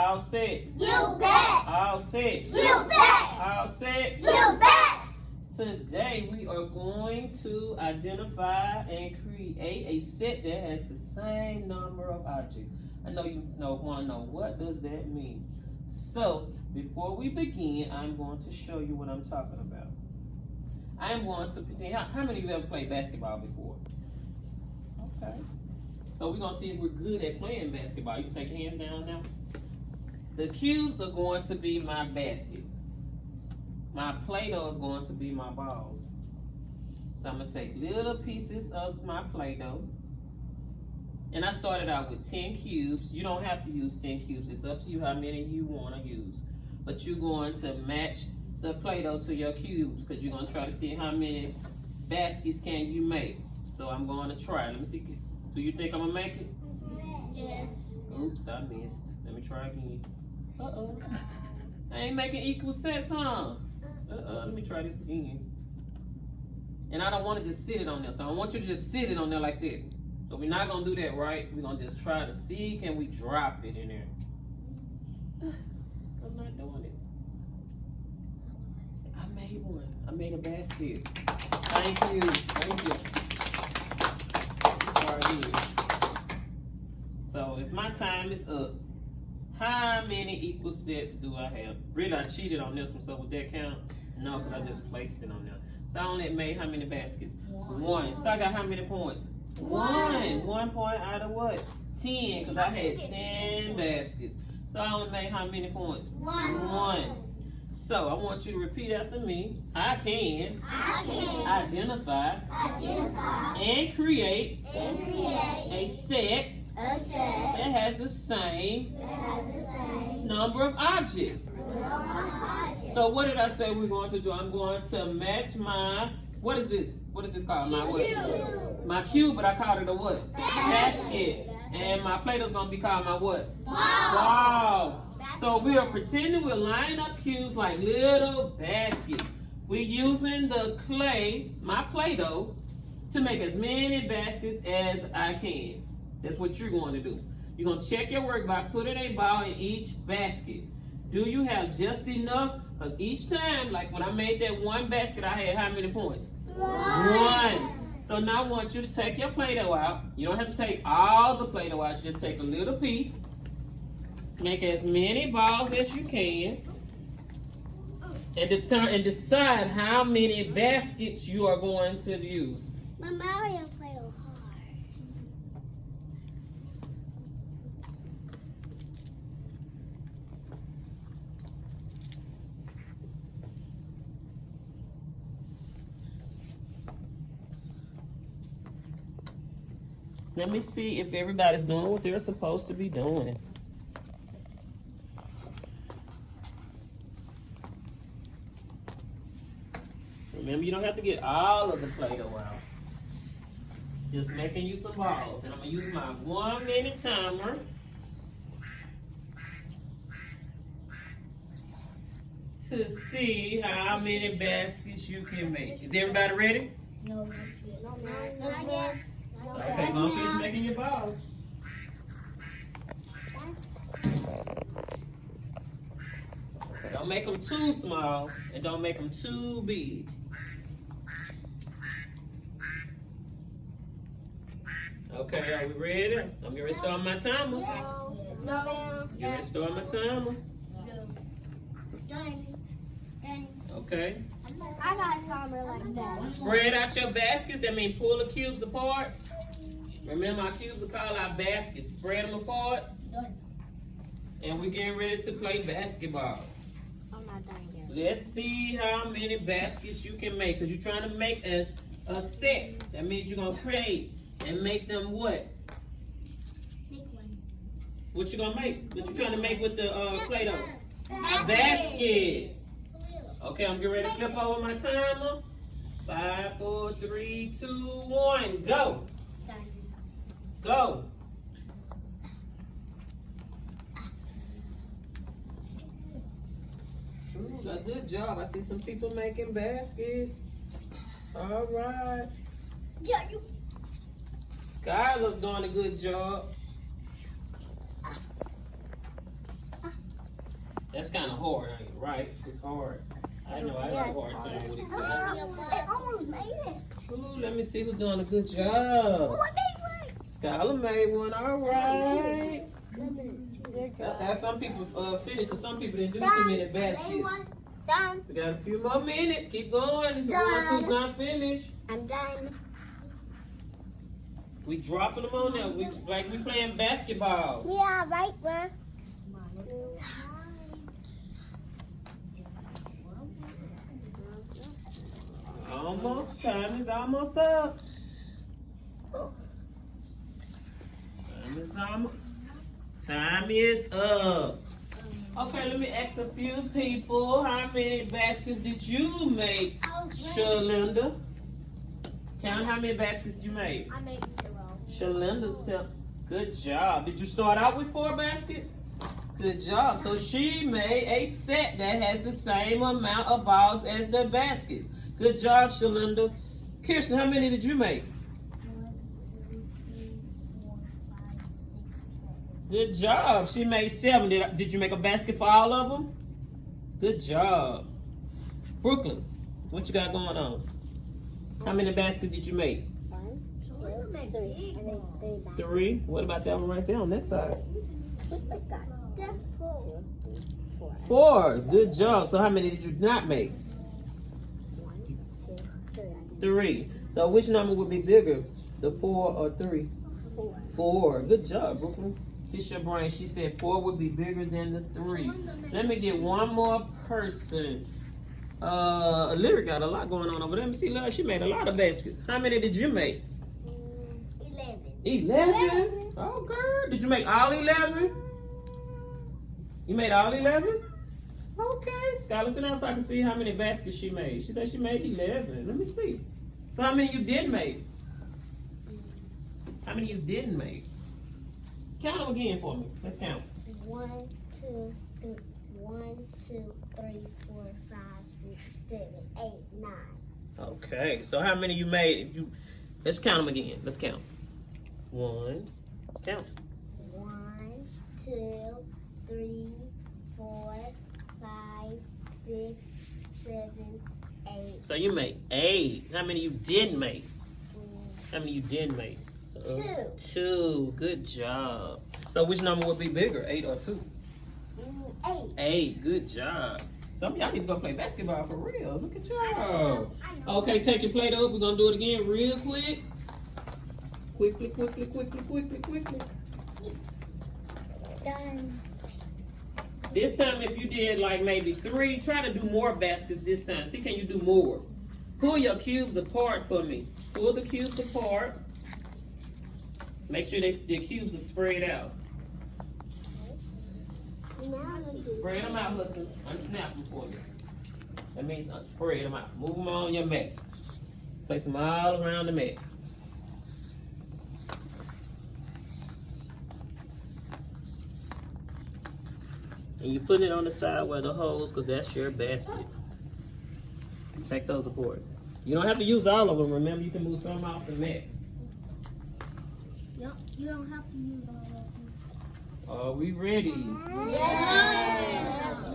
All set. You bet. All set. You bet. All set. You bet. Today we are going to identify and create a set that has the same number of objects. I know you want to know what does that mean. So before we begin, I'm going to show you what I'm talking about. I am going to present. How many of you ever played basketball before? Okay. So we're going to see if we're good at playing basketball. You can take your hands down now. The cubes are going to be my basket. My Play-Doh is going to be my balls. So I'm going to take little pieces of my Play-Doh. And I started out with 10 cubes. You don't have to use 10 cubes. It's up to you how many you want to use. But you're going to match the Play-Doh to your cubes because you're going to try to see how many baskets can you make. So I'm going to try. Let me see. Do you think I'm going to make it? Yes. Oops, I missed. Let me try again. Uh-oh. I ain't making equal sets, huh? Let me try this again. And I don't want to just sit it on there. So I want you to just sit it on there like that. So we're not going to do that, right? We're going to just try to see, can we drop it in there? I'm not doing it. I made one. I made a basket. Thank you. Thank you. Try again. So if my time is up, how many equal sets do I have? Really, I cheated on this one, so would that count? No, because I just placed it on there. So I only made how many baskets? One. So I got how many points? One. 1 point out of what? 10, because I had 10 baskets. So I only made how many points? One. So I want you to repeat after me. I can identify and create a set that has the same number of objects. So what did I say we're going to do? I'm going to match my, what is this? What is this called? My what? My cube, but I called it a what? Basket. And my Play-Doh's going to be called my what? Ball. So we are pretending we're lining up cubes like little baskets. We're using the clay, my Play-Doh, to make as many baskets as I can. That's what you're going to do. You're going to check your work by putting a ball in each basket. Do you have just enough? Because each time, like when I made that one basket, I had how many points? One. So now I want you to take your Play-Doh out. You don't have to take all the Play-Doh out. Just take a little piece. Make as many balls as you can. And decide how many baskets you are going to use. My Mario Play-Doh hard. Let me see if everybody's doing what they're supposed to be doing. Remember, you don't have to get all of the Play-Doh out. Just making you some balls. And I'm going to use my 1 minute timer. To see how many baskets you can make. Is everybody ready? No, not yet. Okay, long finish making your balls. Don't make them too small and don't make them too big. Okay, are we ready? I'm getting ready to start my timer. No. Get ready to start my timer. Done. Okay. I got a timer like that. Spread out your baskets. That means pull the cubes apart. Remember, our cubes are called our baskets. Spread them apart. And we're getting ready to play basketball. I'm not done yet. Let's see how many baskets you can make. Because you're trying to make a set. That means you're going to create and make them what? Make one. What you going to make? What you trying to make with the Play-Doh? Basket. Okay, I'm getting ready to flip over my timer. 5, 4, 3, 2, 1, go. Go. Ooh, a good job. I see some people making baskets. All right. Yeah, you. Skylar's doing a good job. That's kind of hard, ain't it? Right? It's hard. I know I have a hard time with it too. It almost made it. Ooh, let me see who's doing a good job. Skylar made one. All right. Some people finished, and some people didn't do too many baskets. Done. We got a few more minutes. Keep going. The ones who's not finished. I'm done. We dropping them on there. We playing basketball. Yeah, right, Ma. Almost. Time is almost up. Time is up. Okay, let me ask a few people. How many baskets did you make, Shalinda? Count how many baskets did you make. I made 0. Shalinda's good job. Did you start out with 4 baskets? Good job. So she made a set that has the same amount of balls as the baskets. Good job, Shalinda. Kirsten, how many did you make? 1, 2, 3, 4, 5, 6, 7. Good job. She made 7. Did you make a basket for all of them? Good job. Brooklyn, what you got going on? How many baskets did you make? 1, 2, 3. I made 3 3. What about that one right there on that side? 4. 4. Good job. So how many did you not make? 1, 2, 3. 3. So which number would be bigger, the 4 or 3? 4. 4. Good job, Brooklyn. Kiss your brain. She said 4 would be bigger than the 3. Let me get one more person. Lyric got a lot going on over there. Let me see, Lyric, she made a lot of baskets. How many did you make? 11. 11? Oh, girl. Did you make all 11? You made all 11? Okay. Skylar, sit down so I can see how many baskets she made. She said she made 11. Let me see. So how many you did make? How many you didn't make? Count them again for me. Let's count. 1, 2, 3, 1, 2, 3, 4, 5, 6, 7, 8, 9. Okay. So how many you made? Let's count them again. Let's count. 1. Count. 1, 2, 3, 4, 5, 6, 7, 8. So you made 8. How many you didn't make? How many you didn't make? 2. 2. Good job. So which number would be bigger, 8 or 2? 8. 8. Good job. Some of y'all need to go play basketball for real. Look at y'all. Okay, take your plate up. We're going to do it again real quick. Quickly. Done. This time, if you did like maybe 3, try to do more baskets this time. See, can you do more? Pull your cubes apart for me. Pull the cubes apart. Make sure the cubes are spread out. Spread them out, Hudson. Unsnap them for me. That means spread them out. Move them on your mat. Place them all around the mat. And you put it on the side where the holes, because that's your basket. Take those apart. You don't have to use all of them. Remember, you can move some off the mat. No, you don't have to use all of them. Are we ready? Yes.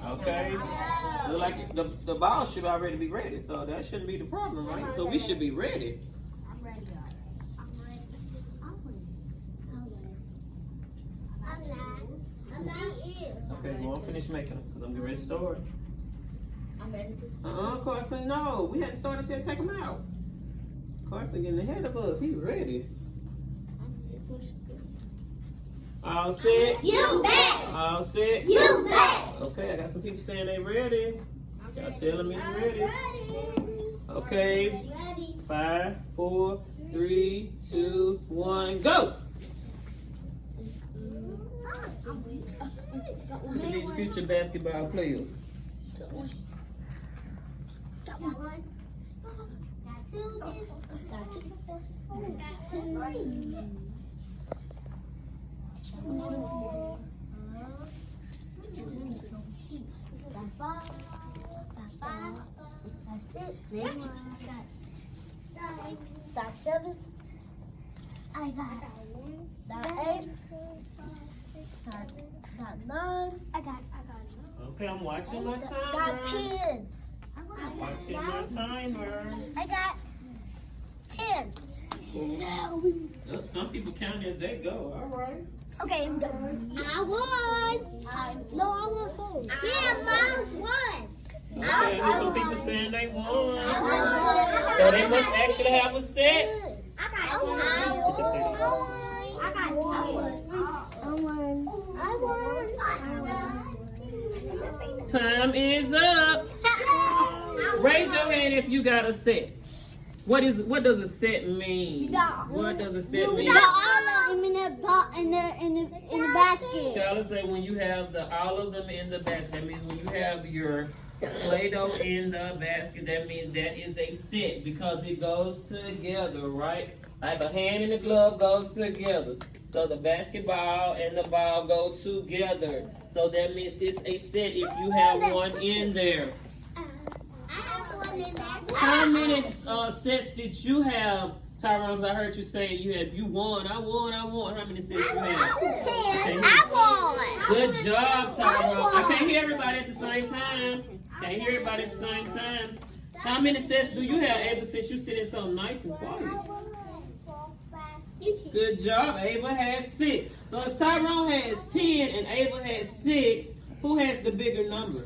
Okay. Look like the ball should already be ready, so that shouldn't be the problem, right? So we should be ready. I'm ready. I'm not. Okay, go on, finish making them, because I'm getting ready to start. I'm ready to. Carson, no. We hadn't started yet. Take him out. Carson getting ahead of us. He ready. All set? You bet. All set? You bet. Okay, I got some people saying they ready. Y'all telling me you ready. Okay. 5, 4, 3, 2, 1, go. Look at these future basketball players. Got one. Got two. Got three. Got 5. Got 6. Got 7. I got 8. got 9. I got 9. Okay, I'm watching my timer. Got 10. Watching my timer. I got 10. Look, some people count as they go. All right. Okay, I'm done. I won. No, I won 4. Yeah, Miles won. Okay, some people saying they won. I won. So they must actually have a set. I won. Time is up. Raise your hand if you got a set. What does a set mean? What does a set mean? In the basket. Scholars say when you have all of them in the basket, that means when you have your Play-Doh in the basket, that means that is a set because it goes together, right? Like a hand and a glove goes together. So the basketball and the ball go together. So that means it's a set if you have one in there. How many sets did you have, Tyrone? I heard you say you won. I won. How many sets you have? I won. Good job, Tyrone. I can't hear everybody at the same time. Can't hear everybody at the same time. How many sets do you have, Ava, since you sitting so nice and quiet? Good job. Ava has 6. So if Tyrone has 10 and Ava has 6, who has the bigger number?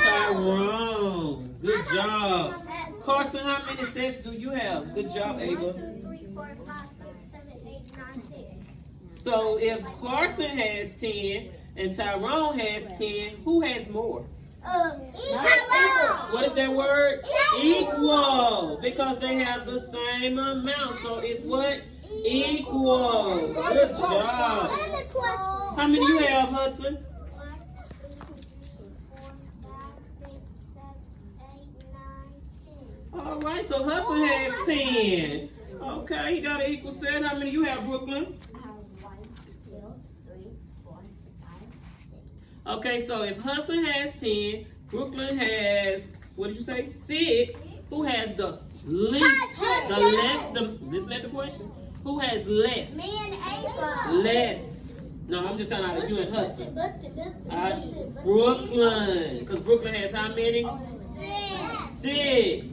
Tyrone. Good job. Carson, how many sets do you have? Good job, Ava. 1, 2, 3, 4, 5, 6, 7, 8, 9, 10. So if Carson has 10 and Tyrone has 10, who has more? Tyrone. What is that word? Equal. Because they have the same amount. So it's what? Equal. Good job. How many you have, Hudson? 1, 2, 3, 4, 5, 6, 7, 8, 9, 10. All right, so Hudson has 10. Okay, he got an equal set. How many you have, Brooklyn? I have 1, 2, 3, 4, 5, 6. Okay, so if Hudson has 10, Brooklyn has, what did you say, 6. Who has the least? Listen at the question. Who has less? Me and Ava. Less. No, I'm just talking about you and Hudson. Brooklyn. Because Brooklyn has how many? 6.